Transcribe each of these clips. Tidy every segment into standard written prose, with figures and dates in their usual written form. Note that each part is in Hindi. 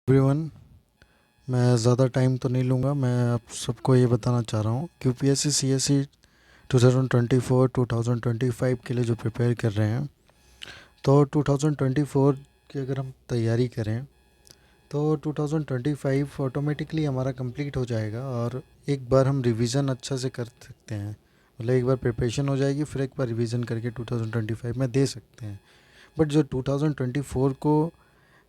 एवरीवन, मैं ज़्यादा टाइम तो नहीं लूँगा। मैं आप सबको ये बताना चाह रहा हूँ कि यूपीएससी सीएससी 2024 2025 के लिए जो प्रिपेयर कर रहे हैं, तो 2024 की अगर हम तैयारी करें तो 2025 ऑटोमेटिकली हमारा कंप्लीट हो जाएगा और एक बार हम रिवीजन अच्छा से कर सकते हैं। मतलब एक बार प्रिपरेशन हो जाएगी, फिर एक बार रिवीजन करके 2025 में दे सकते हैं। बट जो 2024 को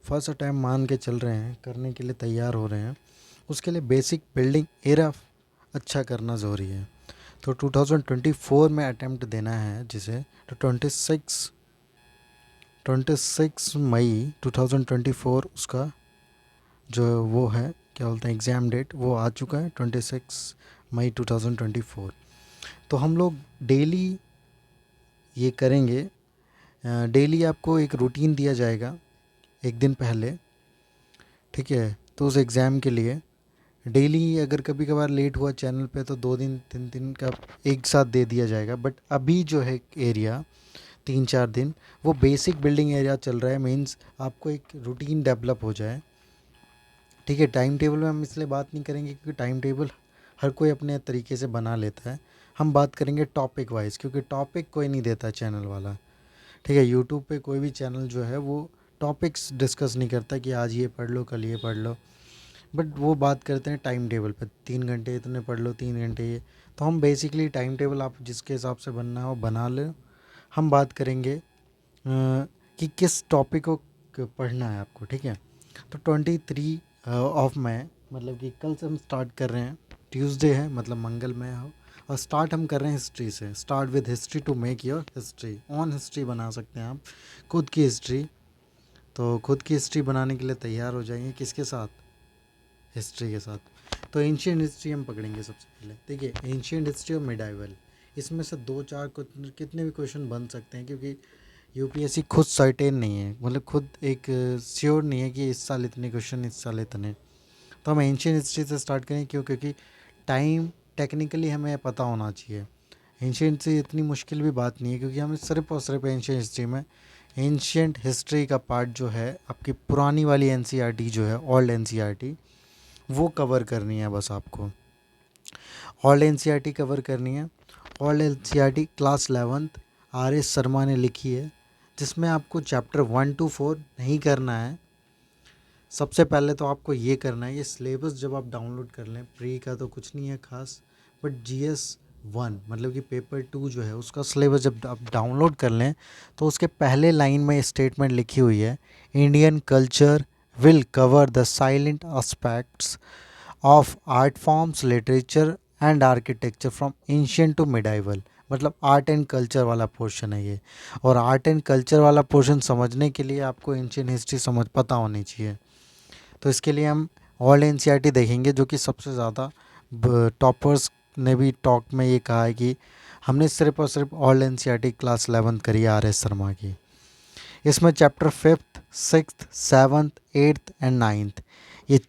फर्स्ट टाइम मान के चल रहे हैं, करने के लिए तैयार हो रहे हैं, उसके लिए बेसिक बिल्डिंग एरा अच्छा करना ज़रूरी है। तो 2024 में अटैम्प्ट देना है जिसे, तो 26 मई 2024 उसका जो वो है, क्या बोलते हैं, एग्ज़ाम डेट वो आ चुका है, 26 मई 2024। तो हम लोग डेली ये करेंगे। डेली आपको एक रूटीन दिया जाएगा एक दिन पहले, ठीक है। तो उस एग्ज़ाम के लिए डेली अगर कभी कभार लेट हुआ चैनल पे तो 2 दिन 3 दिन का एक साथ दे दिया जाएगा। बट अभी जो है एरिया 3-4 दिन वो बेसिक बिल्डिंग एरिया चल रहा है। मीन्स आपको एक रूटीन डेवलप हो जाए, ठीक है। टाइम टेबल में हम इसलिए बात नहीं करेंगे क्योंकि टाइम टेबल हर कोई अपने तरीके से बना लेता है। हम बात करेंगे टॉपिक वाइज, क्योंकि टॉपिक कोई नहीं देता चैनल वाला, ठीक है। यूट्यूब पे कोई भी चैनल जो है वो टॉपिक्स डिस्कस नहीं करता कि आज ये पढ़ लो कल ये पढ़ लो। बट वो बात करते हैं टाइम टेबल पर, 3 घंटे इतने पढ़ लो, 3 घंटे ये। तो हम बेसिकली टाइम टेबल आप जिसके हिसाब से बनना है वो बना लो। हम बात करेंगे कि किस टॉपिक को पढ़ना है आपको, ठीक है। तो 23 ऑफ मई, मतलब कि कल से हम स्टार्ट कर रहे हैं। ट्यूसडे है, मतलब मंगलमय हो। और स्टार्ट हम कर रहे हैं हिस्ट्री से। Start with history to make your history. Own history बना सकते हैं आप, खुद की हिस्ट्री। तो खुद की हिस्ट्री बनाने के लिए तैयार हो जाएंगे किसके साथ, हिस्ट्री के साथ। तो एंशियंट हिस्ट्री हम पकड़ेंगे सबसे पहले। देखिए, एंशियंट हिस्ट्री और मिडाइवल, इसमें से 2-4 कितने भी क्वेश्चन बन सकते हैं, क्योंकि यूपीएससी खुद सर्टेन नहीं है, मतलब खुद एक श्योर नहीं है कि इस साल इतने क्वेश्चन, इस साल इतने। तो हम एंशियंट हिस्ट्री से स्टार्ट करें, क्यों? क्योंकि टाइम टेक्निकली हमें पता होना चाहिए। एंशियंट हिस्ट्री इतनी मुश्किल भी बात नहीं है, क्योंकि हमें सिर्फ और सिर्फ एंशियंट हिस्ट्री में, एंशियंट हिस्ट्री का पार्ट जो है आपकी पुरानी वाली एनसीईआरटी जो है, ओल्ड एनसीईआरटी, वो कवर करनी है बस आपको। ओल्ड एनसीईआरटी कवर करनी है। Old NCERT class 11th R S Sharma ने लिखी है, जिसमें आपको चैप्टर 1 to 4 नहीं करना है। सबसे पहले तो आपको ये करना है, ये सिलेबस जब आप डाउनलोड कर लें, प्री का तो कुछ नहीं है खास, बट GS 1 मतलब कि पेपर 2 जो है उसका सिलेबस जब आप डाउनलोड कर लें, तो उसके पहले लाइन में स्टेटमेंट लिखी हुई है, Indian culture will cover the silent aspects of art forms, literature and architecture from ancient to medieval. मतलब आर्ट एंड कल्चर वाला पोर्शन है ये। और आर्ट एंड कल्चर वाला पोर्शन समझने के लिए आपको एंशियंट हिस्ट्री समझ पता होनी चाहिए। तो इसके लिए हम ओल्ड एनसीईआरटी देखेंगे, जो कि सबसे ज़्यादा टॉपर्स ने भी टॉक में ये कहा है कि हमने सिर्फ और सिर्फ ओल्ड एनसीईआरटी क्लास 11th करी है आर एस शर्मा की। इसमें chapter 5th 6th 7th 8th and 9th, ये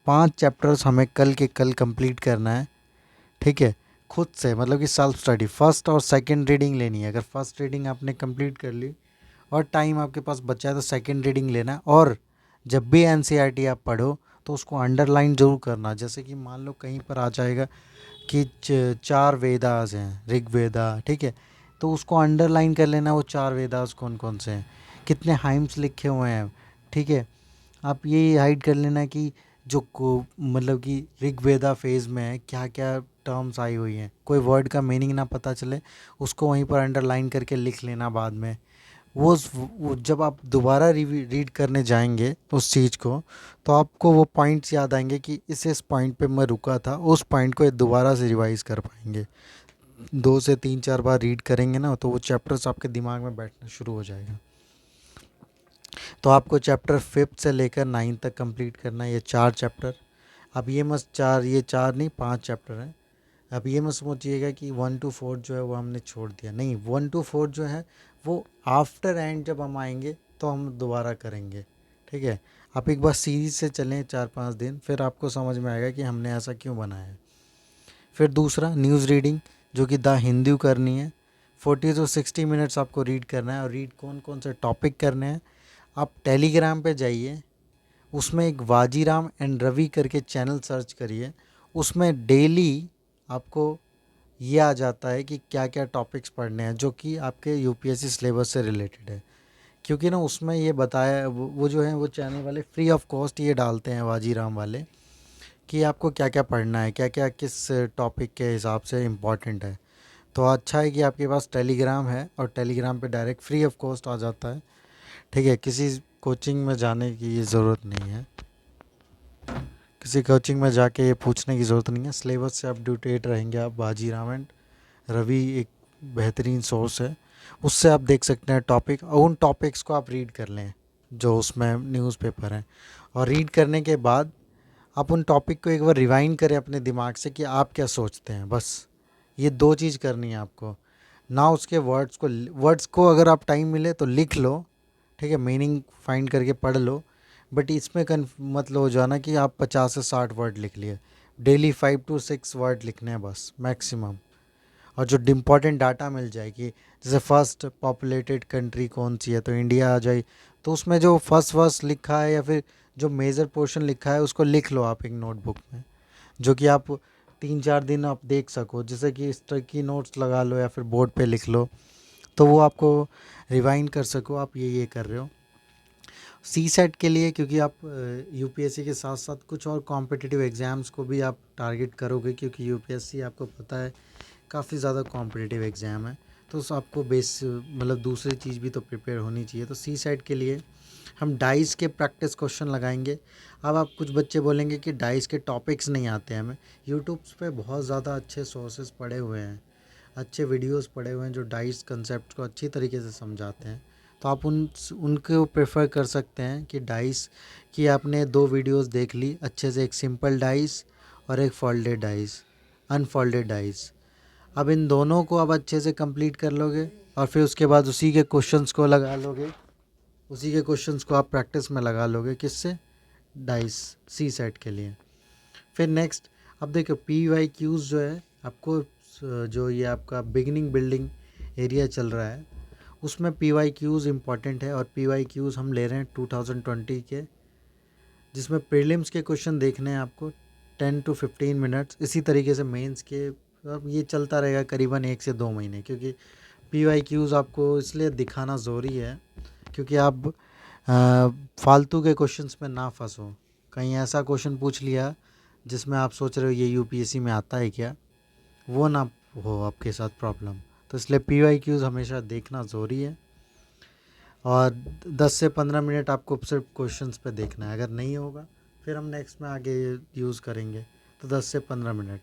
5 चैप्टर्स हमें कल के कल कंप्लीट करना है, ठीक है। खुद से, मतलब कि सेल्फ स्टडी, फर्स्ट और सेकंड रीडिंग लेनी है। अगर फर्स्ट रीडिंग आपने कंप्लीट कर ली और टाइम आपके पास बचा है तो सेकंड रीडिंग लेना है। और जब भी एनसीईआरटी आप पढ़ो तो उसको अंडरलाइन जरूर करना। जैसे कि मान लो कहीं पर आ जाएगा कि 4 वेदास हैं, ऋग्वेदा, ठीक है, तो उसको अंडरलाइन कर लेना, वो 4 वेदास कौन कौन से हैं, कितने हाइम्स लिखे हुए हैं, ठीक है। आप ये हाइड कर लेना कि जो को मतलब कि ऋग्वेदा फेज में है क्या क्या टर्म्स आई हुई हैं, कोई वर्ड का मीनिंग ना पता चले, उसको वहीं पर अंडरलाइन करके लिख लेना बाद में। वो जब आप दोबारा रीड करने जाएंगे उस चीज़ को, तो आपको वो पॉइंट्स याद आएंगे कि इस पॉइंट पे मैं रुका था, उस पॉइंट को दोबारा से रिवाइज कर पाएंगे। 2 से 3-4 बार रीड करेंगे ना, तो वो चैप्टर्स आपके दिमाग में बैठना शुरू हो जाएगा। तो आपको चैप्टर 5th से लेकर 9th तक कंप्लीट करना है, ये 4 चैप्टर। अब ये मत 4, ये 4 नहीं 5 चैप्टर हैं। अब ये मत सोचिएगा कि 1 to 4 जो है वो हमने छोड़ दिया, नहीं, 1 to 4 जो है वो आफ्टर एंड जब हम आएंगे तो हम दोबारा करेंगे, ठीक है। आप एक बार सीरीज से चलें 4-5 दिन, फिर आपको समझ में आएगा कि हमने ऐसा क्यों बनाया है। फिर दूसरा, न्यूज़ रीडिंग, जो कि द हिंदू करनी है। 40 to 60 मिनट्स आपको रीड करना है। और रीड कौन कौन से टॉपिक करने हैं, आप टेलीग्राम पे जाइए, उसमें एक वाजीराम एंड रवि करके चैनल सर्च करिए, उसमें डेली आपको ये आ जाता है कि क्या क्या टॉपिक्स पढ़ने हैं जो कि आपके यूपीएससी सिलेबस से रिलेटेड है। क्योंकि ना उसमें ये बताया वो जो है वो चैनल वाले फ्री ऑफ कॉस्ट ये डालते हैं वाजीराम वाले कि आपको क्या क्या पढ़ना है, क्या क्या किस टॉपिक के हिसाब से इम्पॉर्टेंट है। तो अच्छा है कि आपके पास टेलीग्राम है और टेलीग्राम पे डायरेक्ट फ्री ऑफ कॉस्ट आ जाता है। ठीक है, किसी कोचिंग में जाने की ये ज़रूरत नहीं है, किसी कोचिंग में जाके ये पूछने की ज़रूरत नहीं है, सिलेबस से अपडेटेड रहेंगे आप। बाजीराम एंड रवि एक बेहतरीन सोर्स है, उससे आप देख सकते हैं टॉपिक, और उन टॉपिक्स को आप रीड कर लें जो उसमें न्यूज़पेपर हैं। और रीड करने के बाद आप उन टॉपिक को एक बार रिवाइंड करें अपने दिमाग से कि आप क्या सोचते हैं। बस ये दो चीज़ करनी है आपको ना। उसके वर्ड्स को अगर आप टाइम मिले तो लिख लो, ठीक है, मीनिंग फाइंड करके पढ़ लो। बट इसमें मत लो जाना कि आप 50 से 60 वर्ड लिख लिए। डेली 5 to 6 वर्ड लिखने हैं बस मैक्सिमम। और जो इम्पॉर्टेंट डाटा मिल जाए कि जैसे फर्स्ट पॉपुलेटेड कंट्री कौन सी है तो इंडिया आ जाए, तो उसमें जो फर्स्ट फर्स्ट लिखा है या फिर जो मेजर पोर्शन लिखा है उसको लिख लो आप एक नोटबुक में, जो कि आप 3-4 दिन आप देख सको। जैसे कि इस तरह की नोट्स लगा लो या फिर बोर्ड पे लिख लो, तो वो आपको रिवाइंड कर सको आप ये कर रहे हो। सी सेट के लिए क्योंकि आप यूपीएससी के साथ साथ कुछ और कॉम्पिटिटिव एग्ज़ाम्स को भी आप टारगेट करोगे, क्योंकि यूपीएससी आपको पता है काफ़ी ज़्यादा कॉम्पिटिटिव एग्ज़ाम है। तो आपको मतलब दूसरी चीज़ भी तो प्रिपेयर होनी चाहिए। तो सी सेट के लिए हम डाइस के प्रैक्टिस क्वेश्चन लगाएंगे। अब आप कुछ बच्चे बोलेंगे कि डाइस के टॉपिक्स नहीं आते हैं हमें। यूट्यूब पे बहुत ज़्यादा अच्छे सोर्सेज पड़े हुए हैं, अच्छे वीडियोस पड़े हुए हैं जो डाइस कंसेप्ट को अच्छी तरीके से समझाते हैं। तो आप उनको प्रेफर कर सकते हैं कि डाइस की आपने 2 वीडियोस देख ली अच्छे से, एक सिंपल डाइस और एक फोल्डेड डाइस, अनफोल्डेड डाइस। अब इन दोनों को आप अच्छे से कंप्लीट कर लोगे और फिर उसके बाद उसी के क्वेश्चंस को लगा लोगे, उसी के क्वेश्चंस को आप प्रैक्टिस में लगा लोगे। किससे? डाइस सी सेट के लिए। फिर नेक्स्ट अब देखो पी वाई क्यूज़ जो है आपको, जो ये आपका बिगिनिंग बिल्डिंग एरिया चल रहा है उसमें पी वाई क्यूज़ इम्पॉर्टेंट है। और पी वाई क्यूज़ हम ले रहे हैं 2020 के, जिसमें प्रीलिम्स के क्वेश्चन देखने हैं आपको 10 to 15 मिनट्स। इसी तरीके से मेंस के अब ये चलता रहेगा करीबन 1 से 2 महीने, क्योंकि पी वाई क्यूज़ आपको इसलिए दिखाना ज़रूरी है क्योंकि आप फालतू के क्वेश्चंस में ना फंसो। कहीं ऐसा क्वेश्चन पूछ लिया जिसमें आप सोच रहे हो ये यूपीएससी में आता है क्या, वो ना हो आपके साथ प्रॉब्लम। तो इसलिए पी वाई क्यूज़ हमेशा देखना ज़रूरी है। और 10 से 15 मिनट आपको सिर्फ क्वेश्चंस पे देखना है। अगर नहीं होगा फिर हम नेक्स्ट में आगे यूज़ करेंगे। तो 10 से 15 मिनट।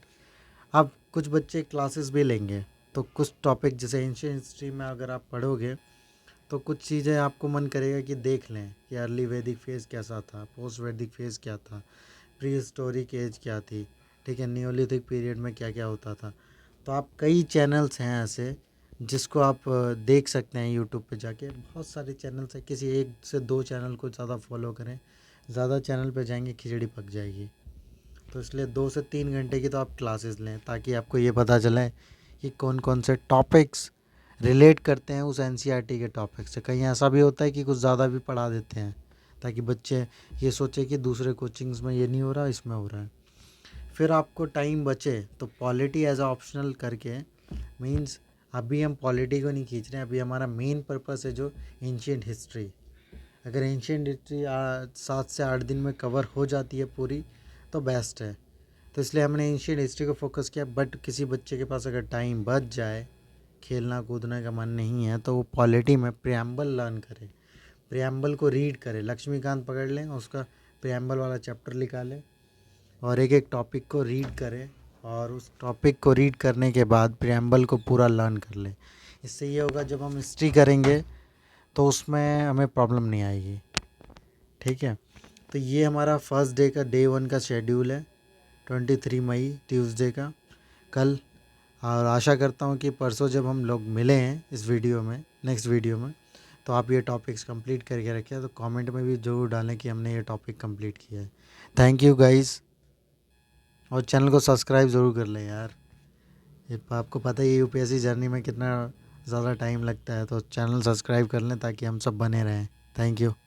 अब कुछ बच्चे क्लासेस भी लेंगे, तो कुछ टॉपिक जैसे एंशिएंट हिस्ट्री में अगर आप पढ़ोगे तो कुछ चीज़ें आपको मन करेगा कि देख लें कि अर्ली वैदिक फेज़ कैसा था, पोस्ट वैदिक फेज़ क्या था, प्री हिस्टोरिक एज क्या थी, ठीक है, नियोलिथिक पीरियड में क्या क्या होता था। तो आप कई चैनल्स हैं ऐसे जिसको आप देख सकते हैं यूट्यूब पे जाके। बहुत सारे चैनल्स हैं, किसी 1 से 2 चैनल को ज़्यादा फॉलो करें, ज़्यादा चैनल पे जाएंगे खिचड़ी पक जाएगी। तो इसलिए 2 से 3 घंटे की तो आप क्लासेस लें ताकि आपको ये पता चले कि कौन कौन से टॉपिक्स रिलेट करते हैं उस एनसीईआरटी के टॉपिक से। कहीं ऐसा भी होता है कि कुछ ज़्यादा भी पढ़ा देते हैं ताकि बच्चे ये सोचे कि दूसरे कोचिंग्स में ये नहीं हो रहा, इसमें हो रहा है। फिर आपको टाइम बचे तो पॉलिटी एज आ ऑप्शनल करके, मीन्स अभी हम पॉलिटी को नहीं खींच रहे हैं, अभी हमारा मेन पर्पस है जो एंशिएंट हिस्ट्री। अगर एंशिएंट हिस्ट्री 7 से 8 दिन में कवर हो जाती है पूरी तो बेस्ट है। तो इसलिए हमने एंशिएंट हिस्ट्री को फोकस किया। बट किसी बच्चे के पास अगर टाइम बच जाए, खेलना कूदने का मन नहीं है, तो वो पॉलिटी में प्रियम्बल लर्न करे, प्रियम्बल को रीड करे। लक्ष्मीकांत पकड़ लें, उसका प्रियम्बल वाला चैप्टर निकालें और एक एक टॉपिक को रीड करें, और उस टॉपिक को रीड करने के बाद प्रियम्बल को पूरा लर्न कर लें। इससे ये होगा जब हम हिस्ट्री करेंगे तो उसमें हमें प्रॉब्लम नहीं आएगी। ठीक है, तो ये हमारा फर्स्ट डे का डे 1 का शेड्यूल है, 23 मई ट्यूसडे का कल। और आशा करता हूँ कि परसों जब हम लोग मिले हैं इस वीडियो में, नेक्स्ट वीडियो में, तो आप ये टॉपिक्स कंप्लीट करके रखें। तो कमेंट में भी ज़रूर डालें कि हमने ये टॉपिक कंप्लीट किया है। थैंक यू गाइस, और चैनल को सब्सक्राइब ज़रूर कर लें यार। ये आपको पता ही है यूपीएससी जर्नी में कितना ज़्यादा टाइम लगता है, तो चैनल सब्सक्राइब कर लें ताकि हम सब बने रहें। Thank you.